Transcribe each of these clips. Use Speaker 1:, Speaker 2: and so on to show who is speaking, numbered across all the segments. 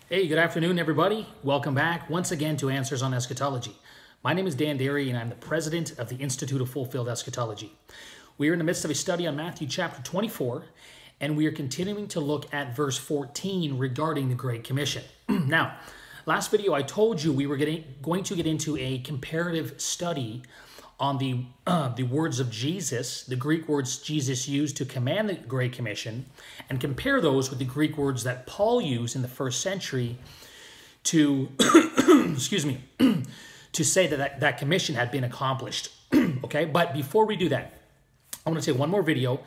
Speaker 1: Hey, good afternoon, everybody. Welcome back once again to Answers on Eschatology. My name is Dan Derry, and I'm the president of the Institute of Fulfilled Eschatology. We are in the midst of a study on Matthew chapter 24, and we are continuing to look at verse 14 regarding the Great Commission. Now, last video I told you we were going to get into a comparative study on the words of Jesus, the Greek words Jesus used to command the Great Commission, and compare those with the Greek words that Paul used in the first century to, excuse me, to say that commission had been accomplished. Okay, but before we do that, I want to take one more video,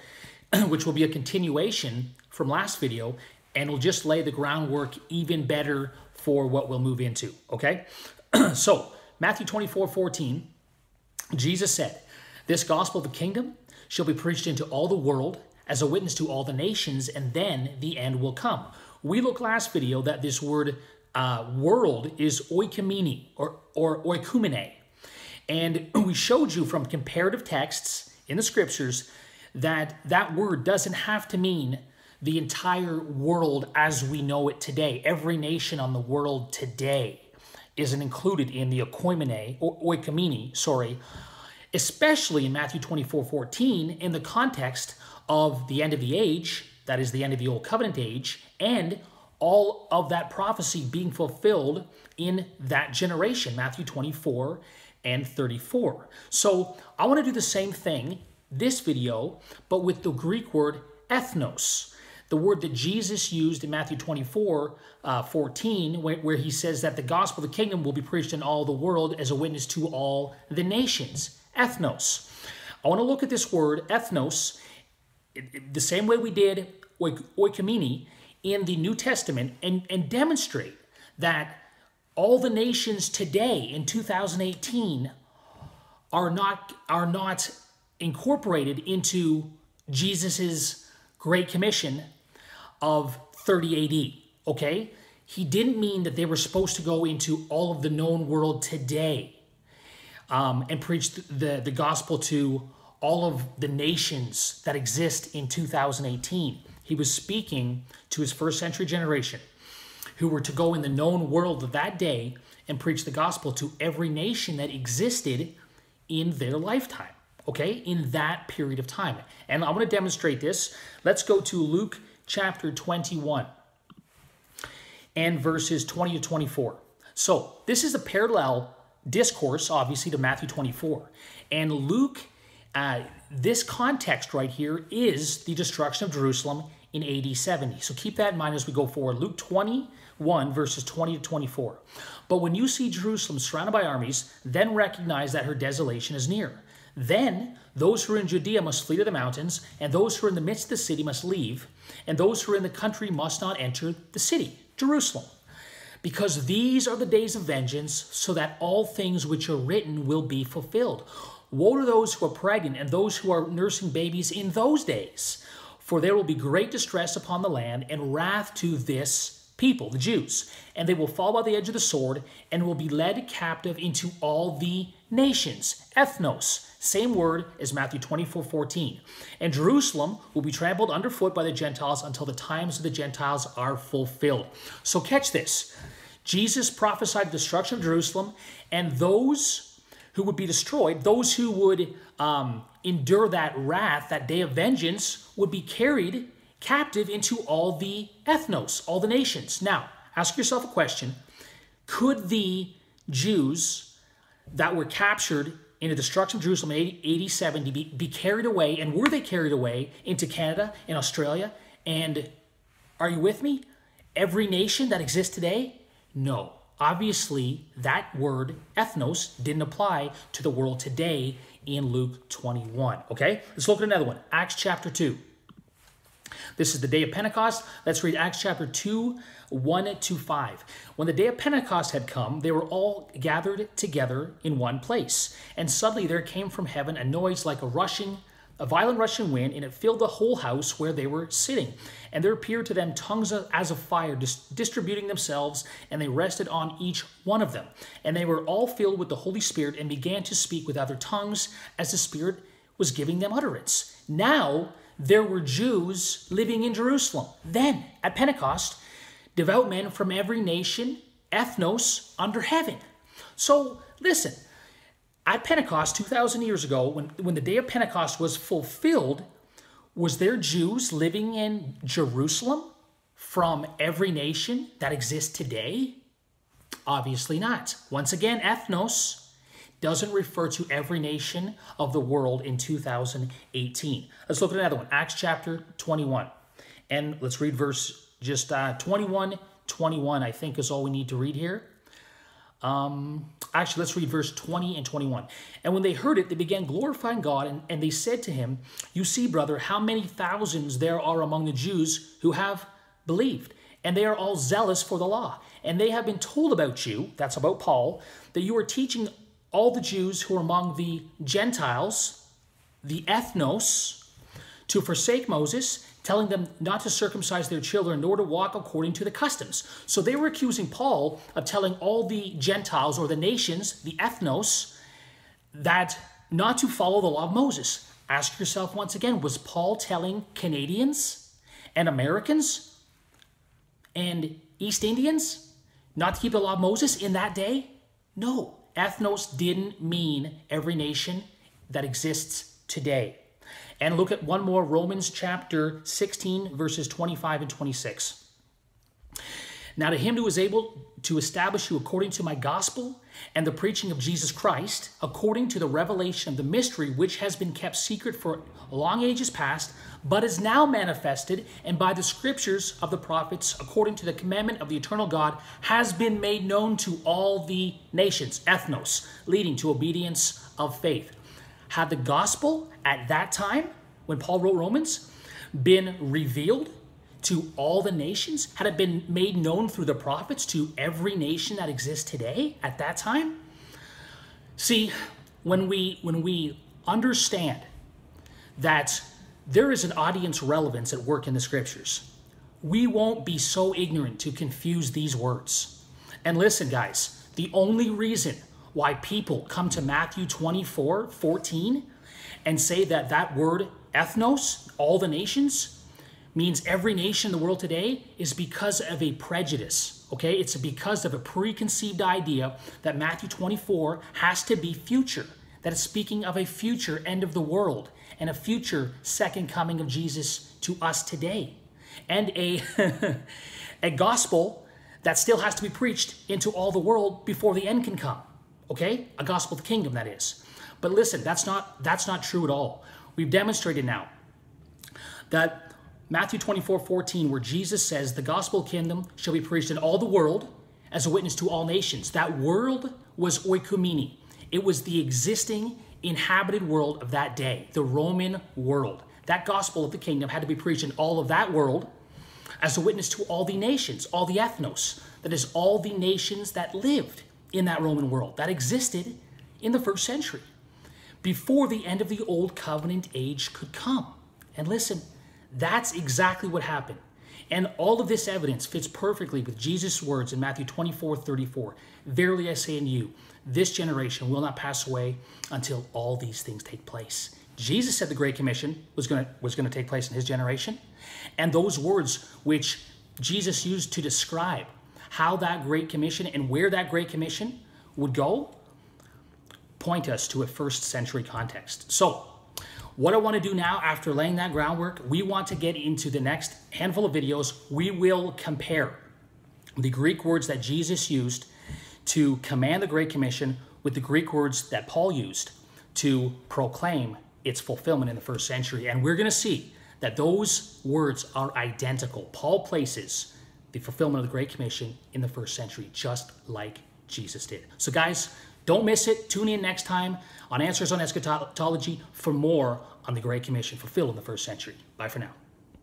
Speaker 1: which will be a continuation from last video, and will just lay the groundwork even better for what we'll move into. Okay, so Matthew 24:14. Jesus said, "This gospel of the kingdom shall be preached into all the world as a witness to all the nations, and then the end will come." We looked last video that this word world is oikumene or oikumene. And we showed you from comparative texts in the scriptures that that word doesn't have to mean the entire world as we know it today. Every nation on the world today isn't included in the oikumene, especially in Matthew 24:14 in the context of the end of the age, that is the end of the Old Covenant age, and all of that prophecy being fulfilled in that generation, Matthew 24 and 34. So I want to do the same thing, this video, but with the Greek word ethnos. The word that Jesus used in Matthew 24:14, where he says that the gospel of the kingdom will be preached in all the world as a witness to all the nations. Ethnos. I want to look at this word, ethnos, the same way we did oikumene in the New Testament, and demonstrate that all the nations today in 2018 are not incorporated into Jesus's Great Commission of 30 AD, okay? He didn't mean that they were supposed to go into all of the known world today and preach the gospel to all of the nations that exist in 2018. He was speaking to his first century generation who were to go in the known world of that day and preach the gospel to every nation that existed in their lifetime, okay, in that period of time. And I want to demonstrate this. Let's go to Luke chapter 21 and verses 20 to 24. So this is a parallel discourse, obviously, to Matthew 24. And Luke, this context right here is the destruction of Jerusalem in AD 70. So keep that in mind as we go forward. Luke 21, verses 20 to 24. "But when you see Jerusalem surrounded by armies, then recognize that her desolation is near. Then those who are in Judea must flee to the mountains, and those who are in the midst of the city must leave, and those who are in the country must not enter the city, Jerusalem. Because these are the days of vengeance, so that all things which are written will be fulfilled. Woe to those who are pregnant and those who are nursing babies in those days, for there will be great distress upon the land and wrath to this people, the Jews, and they will fall by the edge of the sword and will be led captive into all the nations." Ethnos, same word as Matthew 24:14. "And Jerusalem will be trampled underfoot by the Gentiles until the times of the Gentiles are fulfilled." So catch this. Jesus prophesied the destruction of Jerusalem, and those who would be destroyed, those who would endure that wrath, that day of vengeance, would be carried captive into all the ethnos, all the nations. Now, ask yourself a question. Could the Jews that were captured in the destruction of Jerusalem in AD 70 be carried away, and were they carried away into Canada and Australia? And are you with me? Every nation that exists today? No. Obviously, that word, ethnos, didn't apply to the world today in Luke 21. Okay? Let's look at another one. Acts chapter 2. This is the day of Pentecost. Let's read Acts chapter 2, 1 to 5. "When the day of Pentecost had come, they were all gathered together in one place. And suddenly there came from heaven a noise like a violent rushing wind, and it filled the whole house where they were sitting. And there appeared to them tongues as of fire, distributing themselves, and they rested on each one of them. And they were all filled with the Holy Spirit and began to speak with other tongues as the Spirit was giving them utterance. Now there were Jews living in Jerusalem. Then, at Pentecost, devout men from every nation, ethnos, under heaven. So listen, at Pentecost 2,000 years ago, when the day of Pentecost was fulfilled, was there Jews living in Jerusalem from every nation that exists today? Obviously not. Once again, ethnos doesn't refer to every nation of the world in 2018. Let's look at another one, Acts chapter 21. And let's read verse just 21, I think is all we need to read here. Actually, let's read verse 20 and 21. And when they heard it, they began glorifying God, and they said to him, "You see, brother, how many thousands there are among the Jews who have believed, and they are all zealous for the law. And they have been told about you," that's about Paul, "that you are teaching all the Jews who are among the Gentiles, the ethnos, to forsake Moses, telling them not to circumcise their children, nor to walk according to the customs." So they were accusing Paul of telling all the Gentiles, or the nations, the ethnos, that not to follow the law of Moses. Ask yourself once again, was Paul telling Canadians and Americans and East Indians not to keep the law of Moses in that day? No. Ethnos didn't mean every nation that exists today. And look at one more, Romans chapter 16, verses 25 and 26. "Now to him who is able to establish you according to my gospel and the preaching of Jesus Christ, according to the revelation of the mystery which has been kept secret for long ages past, but is now manifested, and by the scriptures of the prophets, according to the commandment of the eternal God, has been made known to all the nations," ethnos, leading to obedience of faith. Had the gospel at that time, when Paul wrote Romans, been revealed to all the nations? Had it been made known through the prophets to every nation that exists today at that time? See, when we understand that there is an audience relevance at work in the scriptures, we won't be so ignorant to confuse these words. And listen, guys, the only reason why people come to Matthew 24:14 and say that that word ethnos, all the nations, means every nation in the world today is because of a prejudice, okay? It's because of a preconceived idea that Matthew 24 has to be future, that it's speaking of a future end of the world and a future second coming of Jesus to us today, and a gospel that still has to be preached into all the world before the end can come, okay? A gospel of the kingdom, that is. But listen, that's not true at all. We've demonstrated now that Matthew 24:14, where Jesus says, "The gospel kingdom shall be preached in all the world as a witness to all nations." That world was oikoumene. It was the existing, inhabited world of that day, the Roman world. That gospel of the kingdom had to be preached in all of that world as a witness to all the nations, all the ethnos. That is, all the nations that lived in that Roman world, that existed in the first century, before the end of the old covenant age could come. And listen, that's exactly what happened. And all of this evidence fits perfectly with Jesus' words in Matthew 24:34. "Verily I say unto you, this generation will not pass away until all these things take place." Jesus said the Great Commission was going to take place in his generation. And those words which Jesus used to describe how that Great Commission and where that Great Commission would go point us to a first century context. So, what I want to do now, after laying that groundwork, we want to get into the next handful of videos. We will compare the Greek words that Jesus used to command the Great Commission with the Greek words that Paul used to proclaim its fulfillment in the first century. And we're going to see that those words are identical. Paul places the fulfillment of the Great Commission in the first century, just like Jesus did. So guys, don't miss it. Tune in next time on Answers on Eschatology for more on the Great Commission fulfilled in the first century. Bye for now.